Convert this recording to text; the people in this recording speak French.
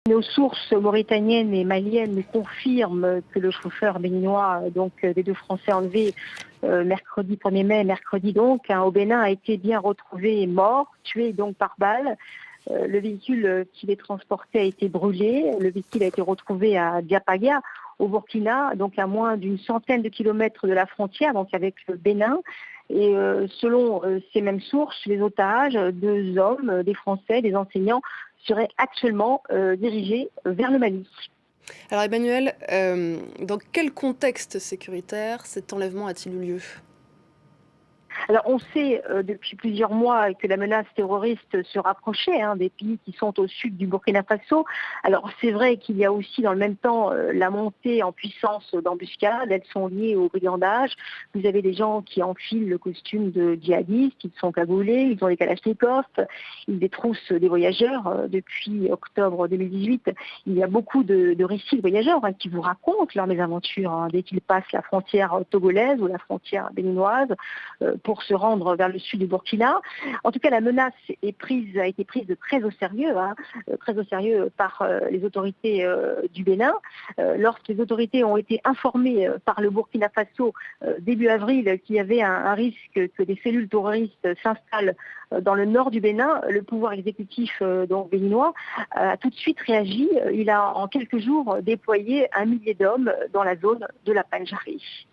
Nos sources mauritaniennes et maliennes nous confirment que le chauffeur béninois, donc des deux Français enlevés mercredi 1er mai, mercredi donc, au Bénin, a été bien retrouvé mort, tué donc par balle. Le véhicule qui les transportait a été brûlé. Le véhicule a été retrouvé à Diapaga, au Burkina, donc à moins d'une centaine de kilomètres de la frontière, donc avec le Bénin. Et selon ces mêmes sources, les otages, deux hommes, des Français, des enseignants, seraient actuellement dirigés vers le Mali. Alors Emmanuel, dans quel contexte sécuritaire cet enlèvement a-t-il eu lieu? Alors on sait depuis plusieurs mois que la menace terroriste se rapprochait des pays qui sont au sud du Burkina Faso. Alors c'est vrai qu'il y a aussi dans le même temps la montée en puissance d'embuscades, elles sont liées au brigandage. Vous avez des gens qui enfilent le costume de djihadistes, ils sont cagoulés, ils ont des kalachnikovs, ils détroussent des voyageurs. Depuis octobre 2018, il y a beaucoup de récits de voyageurs qui vous racontent leurs mésaventures dès qu'ils passent la frontière togolaise ou la frontière béninoise pour se rendre vers le sud du Burkina. En tout cas, la menace a été prise de très au sérieux par les autorités du Bénin. Lorsque les autorités ont été informées par le Burkina Faso début avril qu'il y avait un risque que des cellules terroristes s'installent dans le nord du Bénin, le pouvoir exécutif donc béninois a tout de suite réagi. Il a en quelques jours déployé 1 millier d'hommes dans la zone de la Pandjari.